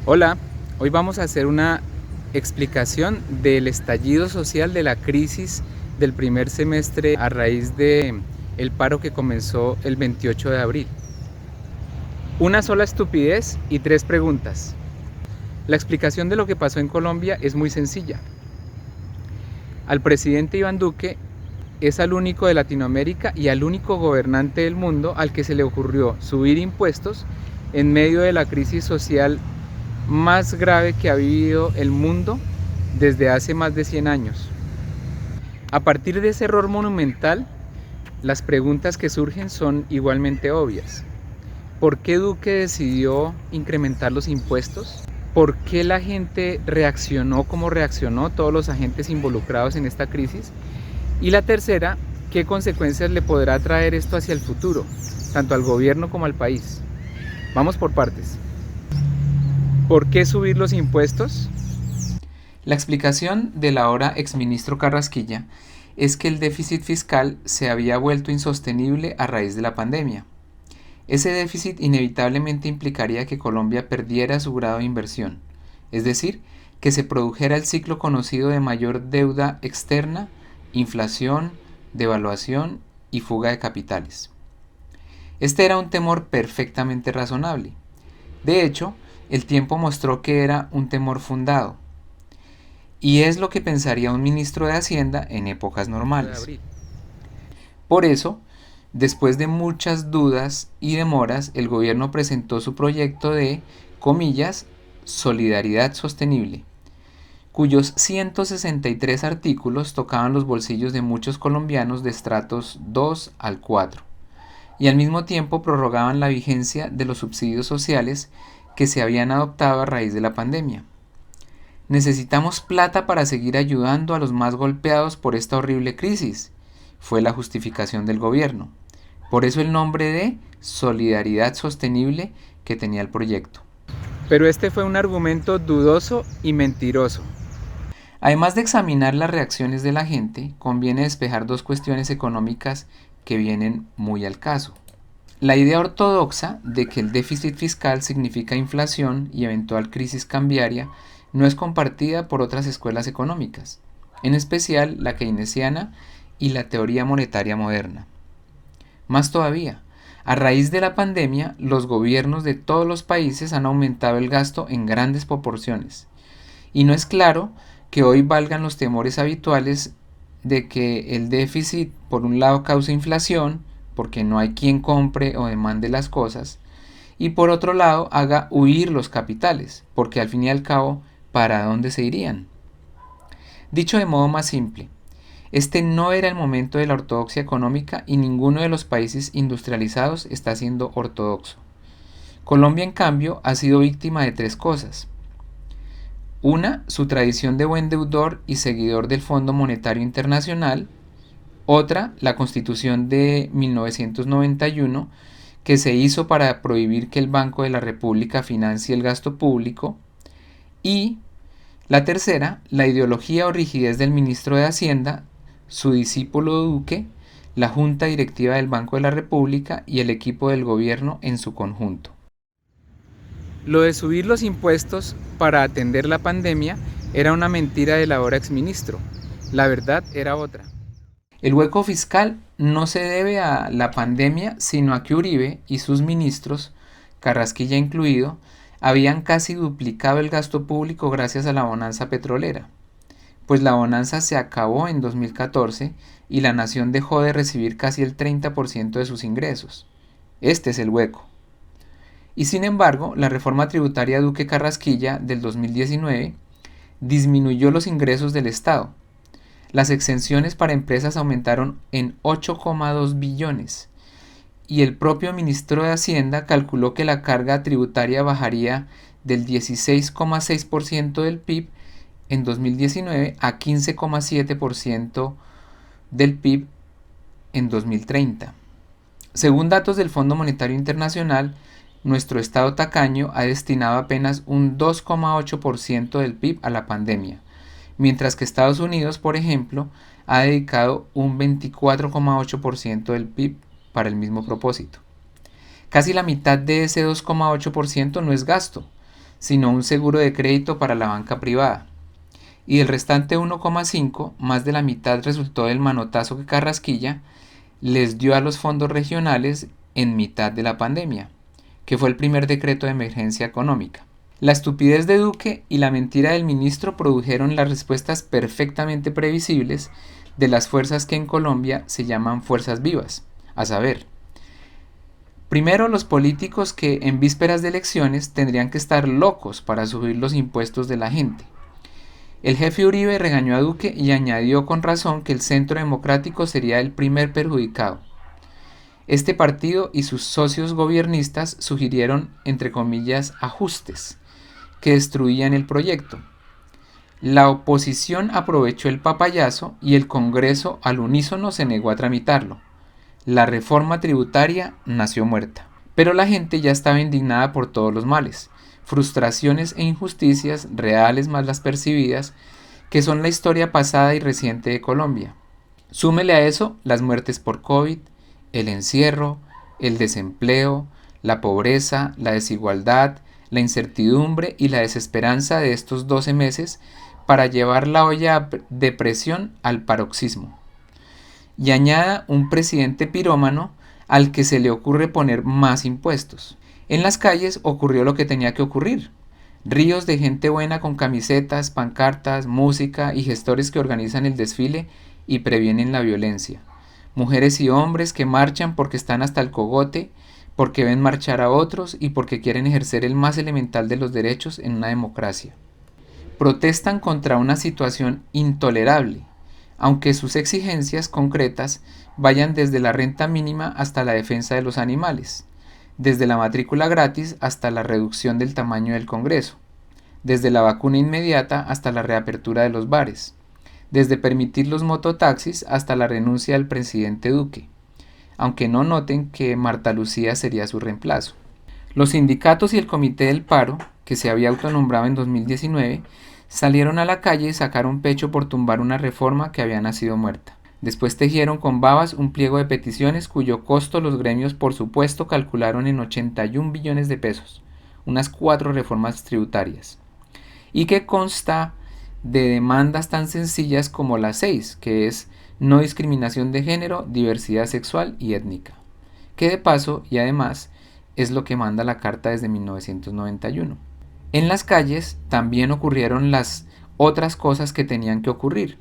Hola, hoy vamos a hacer una explicación del estallido social de la crisis del primer semestre a raíz de el paro que comenzó el 28 de abril. Una sola estupidez y tres preguntas. La explicación de lo que pasó en Colombia es muy sencilla. Al presidente Iván Duque es al único de Latinoamérica y al único gobernante del mundo al que se le ocurrió subir impuestos en medio de la crisis social más grave que ha vivido el mundo desde hace más de 100 años. A partir de ese error monumental, las preguntas que surgen son igualmente obvias. ¿Por qué Duque decidió incrementar los impuestos? ¿Por qué la gente reaccionó como reaccionó, todos los agentes involucrados en esta crisis? Y la tercera, ¿qué consecuencias le podrá traer esto hacia el futuro, tanto al gobierno como al país? Vamos por partes. ¿Por qué subir los impuestos? La explicación del ahora exministro Carrasquilla es que el déficit fiscal se había vuelto insostenible a raíz de la pandemia. Ese déficit inevitablemente implicaría que Colombia perdiera su grado de inversión, es decir, que se produjera el ciclo conocido de mayor deuda externa, inflación, devaluación y fuga de capitales. Este era un temor perfectamente razonable. De hecho, el tiempo mostró que era un temor fundado, y es lo que pensaría un ministro de Hacienda en épocas normales. Por eso, después de muchas dudas y demoras, el gobierno presentó su proyecto de, comillas, solidaridad sostenible, cuyos 163 artículos tocaban los bolsillos de muchos colombianos de estratos 2 al 4, y al mismo tiempo prorrogaban la vigencia de los subsidios sociales que se habían adoptado a raíz de la pandemia. Necesitamos plata para seguir ayudando a los más golpeados por esta horrible crisis, fue la justificación del gobierno. Por eso el nombre de Solidaridad Sostenible que tenía el proyecto. Pero este fue un argumento dudoso y mentiroso. Además de examinar las reacciones de la gente, conviene despejar dos cuestiones económicas que vienen muy al caso. La idea ortodoxa de que el déficit fiscal significa inflación y eventual crisis cambiaria no es compartida por otras escuelas económicas, en especial la keynesiana y la teoría monetaria moderna. Más todavía, a raíz de la pandemia, los gobiernos de todos los países han aumentado el gasto en grandes proporciones, y no es claro que hoy valgan los temores habituales de que el déficit por un lado causa inflación, porque no hay quien compre o demande las cosas, y por otro lado haga huir los capitales, porque al fin y al cabo, ¿para dónde se irían? Dicho de modo más simple, este no era el momento de la ortodoxia económica y ninguno de los países industrializados está siendo ortodoxo. Colombia, en cambio, ha sido víctima de tres cosas. Una, su tradición de buen deudor y seguidor del Fondo Monetario Internacional. Otra, la Constitución de 1991, que se hizo para prohibir que el Banco de la República financie el gasto público. Y la tercera, la ideología o rigidez del ministro de Hacienda, su discípulo Duque, la Junta Directiva del Banco de la República y el equipo del gobierno en su conjunto. Lo de subir los impuestos para atender la pandemia era una mentira del ahora exministro. La verdad era otra. El hueco fiscal no se debe a la pandemia, sino a que Uribe y sus ministros, Carrasquilla incluido, habían casi duplicado el gasto público gracias a la bonanza petrolera. Pues la bonanza se acabó en 2014 y la nación dejó de recibir casi el 30% de sus ingresos. Este es el hueco. Y sin embargo, la reforma tributaria Duque Carrasquilla del 2019 disminuyó los ingresos del Estado. Las exenciones para empresas aumentaron en 8,2 billones y el propio ministro de Hacienda calculó que la carga tributaria bajaría del 16,6% del PIB en 2019 a 15,7% del PIB en 2030. Según datos del Fondo Monetario Internacional, nuestro Estado tacaño ha destinado apenas un 2,8% del PIB a la pandemia, mientras que Estados Unidos, por ejemplo, ha dedicado un 24,8% del PIB para el mismo propósito. Casi la mitad de ese 2,8% no es gasto, sino un seguro de crédito para la banca privada. Y del restante 1,5, más de la mitad resultó del manotazo que Carrasquilla les dio a los fondos regionales en mitad de la pandemia, que fue el primer decreto de emergencia económica. La estupidez de Duque y la mentira del ministro produjeron las respuestas perfectamente previsibles de las fuerzas que en Colombia se llaman fuerzas vivas, a saber, primero los políticos que en vísperas de elecciones tendrían que estar locos para subir los impuestos de la gente. El jefe Uribe regañó a Duque y añadió con razón que el Centro Democrático sería el primer perjudicado. Este partido y sus socios gobiernistas sugirieron, entre comillas, ajustes que destruían el proyecto. La oposición aprovechó el papayazo y el Congreso al unísono se negó a tramitarlo. La reforma tributaria nació muerta. Pero la gente ya estaba indignada por todos los males, frustraciones e injusticias reales más las percibidas, que son la historia pasada y reciente de Colombia. Súmele a eso las muertes por COVID, el encierro, el desempleo, la pobreza, la desigualdad, la incertidumbre y la desesperanza de estos 12 meses para llevar la olla de presión al paroxismo. Y añada un presidente pirómano al que se le ocurre poner más impuestos. En las calles ocurrió lo que tenía que ocurrir. Ríos de gente buena con camisetas, pancartas, música y gestores que organizan el desfile y previenen la violencia. Mujeres y hombres que marchan porque están hasta el cogote, porque ven marchar a otros y porque quieren ejercer el más elemental de los derechos en una democracia. Protestan contra una situación intolerable, aunque sus exigencias concretas vayan desde la renta mínima hasta la defensa de los animales, desde la matrícula gratis hasta la reducción del tamaño del Congreso, desde la vacuna inmediata hasta la reapertura de los bares, desde permitir los mototaxis hasta la renuncia del presidente Duque, aunque no noten que Marta Lucía sería su reemplazo. Los sindicatos y el Comité del Paro, que se había autonombrado en 2019, salieron a la calle y sacaron pecho por tumbar una reforma que había nacido muerta. Después tejieron con babas un pliego de peticiones cuyo costo los gremios por supuesto calcularon en 81 billones de pesos, unas 4 reformas tributarias, y que consta de demandas tan sencillas como las 6, que es no discriminación de género, diversidad sexual y étnica, que de paso y además es lo que manda la Carta desde 1991. En las calles también ocurrieron las otras cosas que tenían que ocurrir.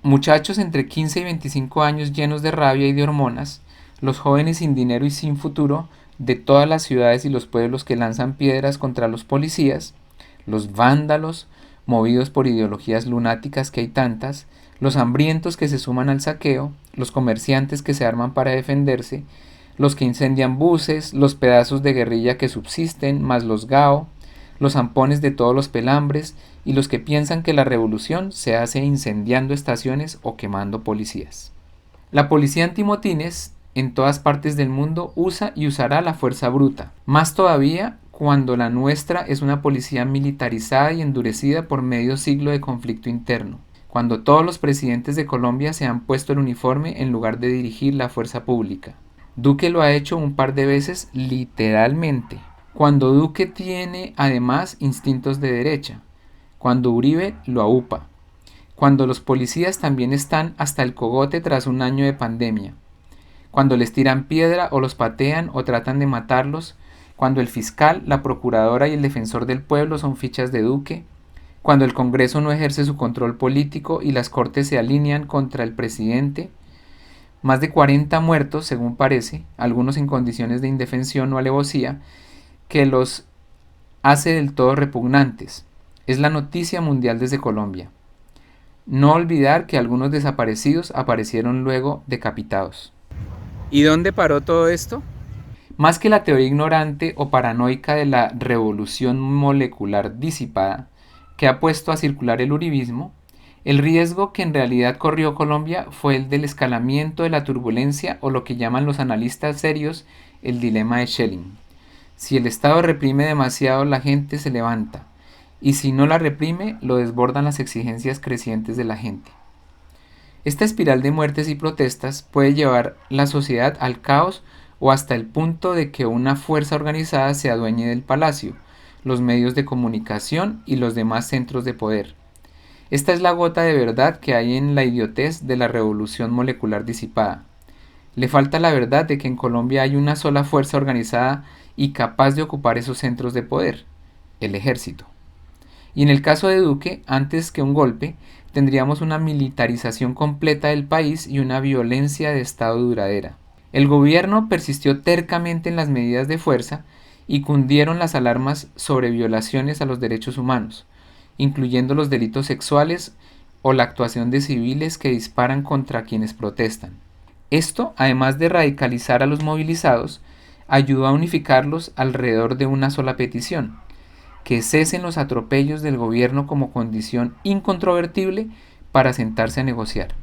Muchachos entre 15 y 25 años llenos de rabia y de hormonas, los jóvenes sin dinero y sin futuro de todas las ciudades y los pueblos que lanzan piedras contra los policías, los vándalos movidos por ideologías lunáticas que hay tantas, los hambrientos que se suman al saqueo, los comerciantes que se arman para defenderse, los que incendian buses, los pedazos de guerrilla que subsisten, más los GAO, los zampones de todos los pelambres y los que piensan que la revolución se hace incendiando estaciones o quemando policías. La policía antimotines en todas partes del mundo usa y usará la fuerza bruta, más todavía cuando la nuestra es una policía militarizada y endurecida por medio siglo de conflicto interno, cuando todos los presidentes de Colombia se han puesto el uniforme en lugar de dirigir la fuerza pública. Duque lo ha hecho un par de veces literalmente, cuando Duque tiene además instintos de derecha, cuando Uribe lo aupa, cuando los policías también están hasta el cogote tras un año de pandemia, cuando les tiran piedra o los patean o tratan de matarlos, cuando el fiscal, la procuradora y el defensor del pueblo son fichas de Duque, cuando el Congreso no ejerce su control político y las cortes se alinean contra el presidente. Más de 40 muertos, según parece, algunos en condiciones de indefensión o alevosía, que los hace del todo repugnantes. Es la noticia mundial desde Colombia. No olvidar que algunos desaparecidos aparecieron luego decapitados. ¿Y dónde paró todo esto? Más que la teoría ignorante o paranoica de la revolución molecular disipada que ha puesto a circular el uribismo, el riesgo que en realidad corrió Colombia fue el del escalamiento de la turbulencia o lo que llaman los analistas serios el dilema de Schelling. Si el Estado reprime demasiado, la gente se levanta, y si no la reprime, lo desbordan las exigencias crecientes de la gente. Esta espiral de muertes y protestas puede llevar la sociedad al caos o hasta el punto de que una fuerza organizada se adueñe del palacio, los medios de comunicación y los demás centros de poder. Esta es la gota de verdad que hay en la idiotez de la revolución molecular disipada. Le falta la verdad de que en Colombia hay una sola fuerza organizada y capaz de ocupar esos centros de poder, el ejército. Y en el caso de Duque, antes que un golpe, tendríamos una militarización completa del país y una violencia de Estado duradera. El gobierno persistió tercamente en las medidas de fuerza y cundieron las alarmas sobre violaciones a los derechos humanos, incluyendo los delitos sexuales o la actuación de civiles que disparan contra quienes protestan. Esto, además de radicalizar a los movilizados, ayudó a unificarlos alrededor de una sola petición: que cesen los atropellos del gobierno como condición incontrovertible para sentarse a negociar.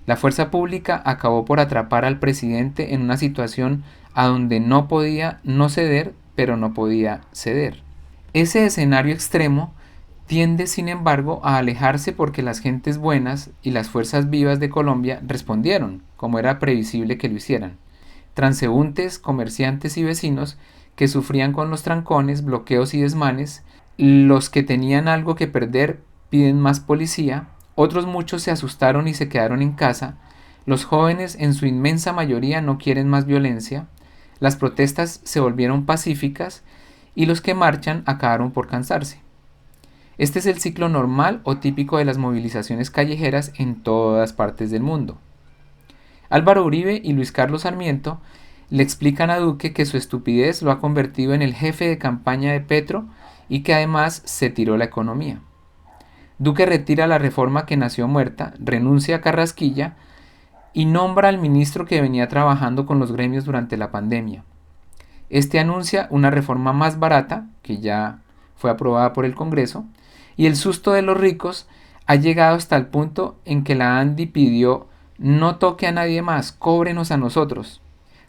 La fuerza pública acabó por atrapar al presidente en una situación a donde no podía no ceder, pero no podía ceder. Ese escenario extremo tiende, sin embargo, a alejarse porque las gentes buenas y las fuerzas vivas de Colombia respondieron, como era previsible que lo hicieran. Transeúntes, comerciantes y vecinos que sufrían con los trancones, bloqueos y desmanes, los que tenían algo que perder piden más policía, otros muchos se asustaron y se quedaron en casa, los jóvenes en su inmensa mayoría no quieren más violencia, las protestas se volvieron pacíficas y los que marchan acabaron por cansarse. Este es el ciclo normal o típico de las movilizaciones callejeras en todas partes del mundo. Álvaro Uribe y Luis Carlos Sarmiento le explican a Duque que su estupidez lo ha convertido en el jefe de campaña de Petro y que además se tiró la economía. Duque retira la reforma que nació muerta, renuncia a Carrasquilla y nombra al ministro que venía trabajando con los gremios durante la pandemia. Este anuncia una reforma más barata, que ya fue aprobada por el Congreso, y el susto de los ricos ha llegado hasta el punto en que la ANDI pidió: no toque a nadie más, cóbrenos a nosotros.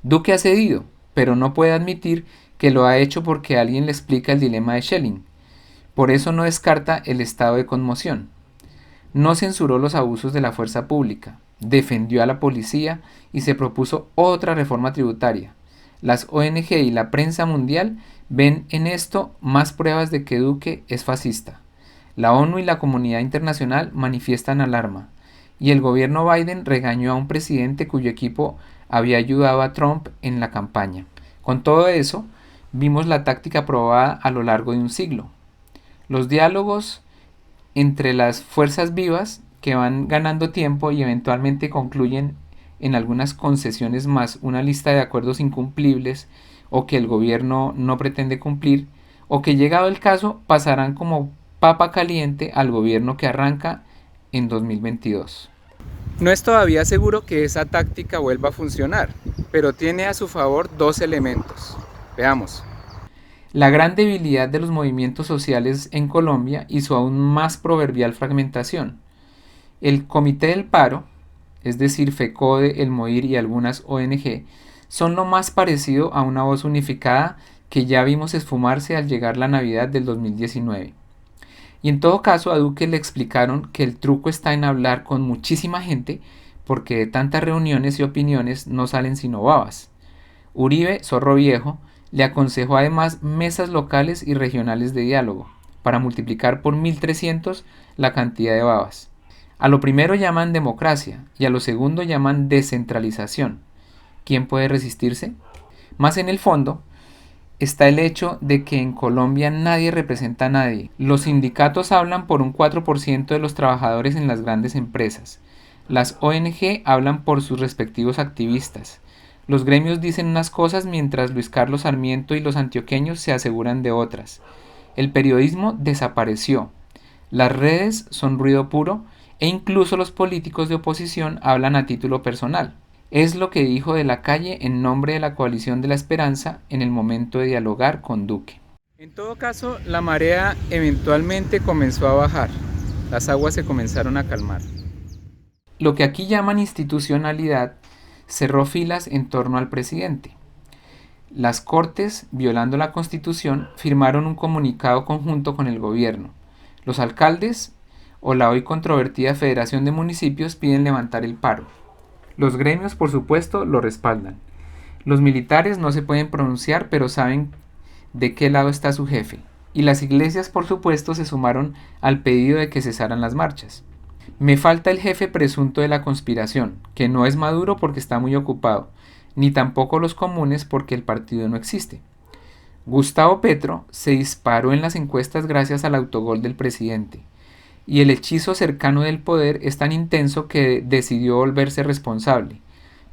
Duque ha cedido, pero no puede admitir que lo ha hecho porque alguien le explica el dilema de Schelling. Por eso no descarta el estado de conmoción. No censuró los abusos de la fuerza pública, defendió a la policía y se propuso otra reforma tributaria. Las ONG y la prensa mundial ven en esto más pruebas de que Duque es fascista. La ONU y la comunidad internacional manifiestan alarma, y el gobierno Biden regañó a un presidente cuyo equipo había ayudado a Trump en la campaña. Con todo eso, vimos la táctica probada a lo largo de un siglo. Los diálogos entre las fuerzas vivas que van ganando tiempo y eventualmente concluyen en algunas concesiones más una lista de acuerdos incumplibles o que el gobierno no pretende cumplir, o que llegado el caso pasarán como papa caliente al gobierno que arranca en 2022. No es todavía seguro que esa táctica vuelva a funcionar, pero tiene a su favor dos elementos. Veamos. La gran debilidad de los movimientos sociales en Colombia y su aún más proverbial fragmentación. El Comité del Paro, es decir, FECODE, el MOIR y algunas ONG, son lo más parecido a una voz unificada que ya vimos esfumarse al llegar la Navidad del 2019. Y en todo caso a Duque le explicaron que el truco está en hablar con muchísima gente, porque de tantas reuniones y opiniones no salen sino babas. Uribe, zorro viejo, le aconsejó además mesas locales y regionales de diálogo, para multiplicar por 1300 la cantidad de babas. A lo primero llaman democracia y a lo segundo llaman descentralización. ¿Quién puede resistirse? Más en el fondo está el hecho de que en Colombia nadie representa a nadie. Los sindicatos hablan por un 4% de los trabajadores en las grandes empresas. Las ONG hablan por sus respectivos activistas. Los gremios dicen unas cosas mientras Luis Carlos Sarmiento y los antioqueños se aseguran de otras. El periodismo desapareció. Las redes son ruido puro e incluso los políticos de oposición hablan a título personal. Es lo que dijo de la Calle en nombre de la Coalición de la Esperanza en el momento de dialogar con Duque. En todo caso, la marea eventualmente comenzó a bajar. Las aguas se comenzaron a calmar. Lo que aquí llaman institucionalidad cerró filas en torno al presidente. Las Cortes, violando la Constitución, firmaron un comunicado conjunto con el gobierno. Los alcaldes o la hoy controvertida Federación de Municipios piden levantar el paro. Los gremios, por supuesto, lo respaldan. Los militares no se pueden pronunciar, pero saben de qué lado está su jefe. y las iglesias, por supuesto, se sumaron al pedido de que cesaran las marchas. Me falta el jefe presunto de la conspiración, que no es Maduro porque está muy ocupado, ni tampoco los comunes porque el partido no existe. Gustavo Petro se disparó en las encuestas gracias al autogol del presidente, y el hechizo cercano del poder es tan intenso que decidió volverse responsable.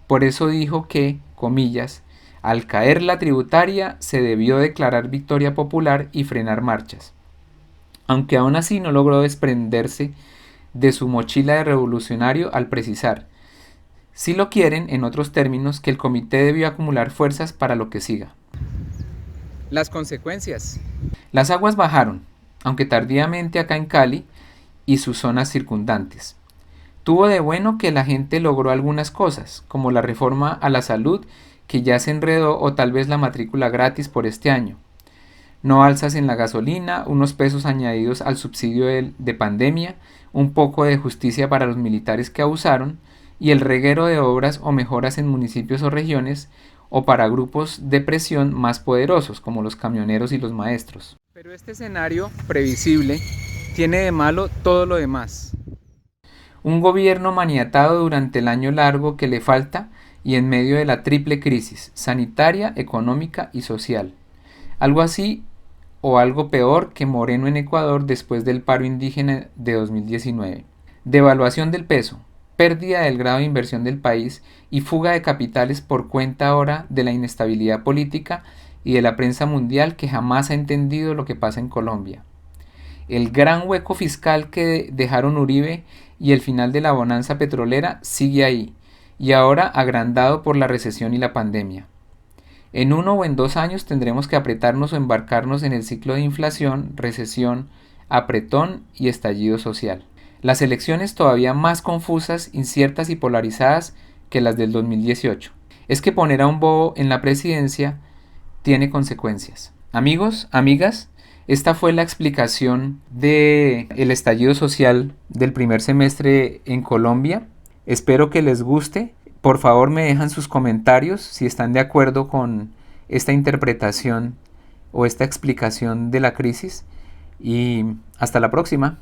Por eso dijo que, comillas, al caer la tributaria se debió declarar victoria popular y frenar marchas. Aunque aún así no logró desprenderse de su mochila de revolucionario al precisar, si lo quieren, en otros términos, que el comité debió acumular fuerzas para lo que siga. Las consecuencias. Las aguas bajaron, aunque tardíamente acá en Cali y sus zonas circundantes. Tuvo de bueno que la gente logró algunas cosas, como la reforma a la salud que ya se enredó o tal vez la matrícula gratis por este año. No alzas en la gasolina, unos pesos añadidos al subsidio de pandemia, un poco de justicia para los militares que abusaron y el reguero de obras o mejoras en municipios o regiones o para grupos de presión más poderosos como los camioneros y los maestros. Pero este escenario previsible tiene de malo todo lo demás. Un gobierno maniatado durante el año largo que le falta y en medio de la triple crisis sanitaria, económica y social. Algo así o algo peor que Moreno en Ecuador después del paro indígena de 2019. Devaluación del peso, pérdida del grado de inversión del país y fuga de capitales por cuenta ahora de la inestabilidad política y de la prensa mundial que jamás ha entendido lo que pasa en Colombia. El gran hueco fiscal que dejaron Uribe y el final de la bonanza petrolera sigue ahí, y ahora agrandado por la recesión y la pandemia. En 1 o en 2 años tendremos que apretarnos o embarcarnos en el ciclo de inflación, recesión, apretón y estallido social. Las elecciones todavía más confusas, inciertas y polarizadas que las del 2018. Es que poner a un bobo en la presidencia tiene consecuencias. Amigos, amigas, esta fue la explicación del estallido social del primer semestre en Colombia. Espero que les guste. Por favor, me dejan sus comentarios si están de acuerdo con esta interpretación o esta explicación de la crisis. Y hasta la próxima.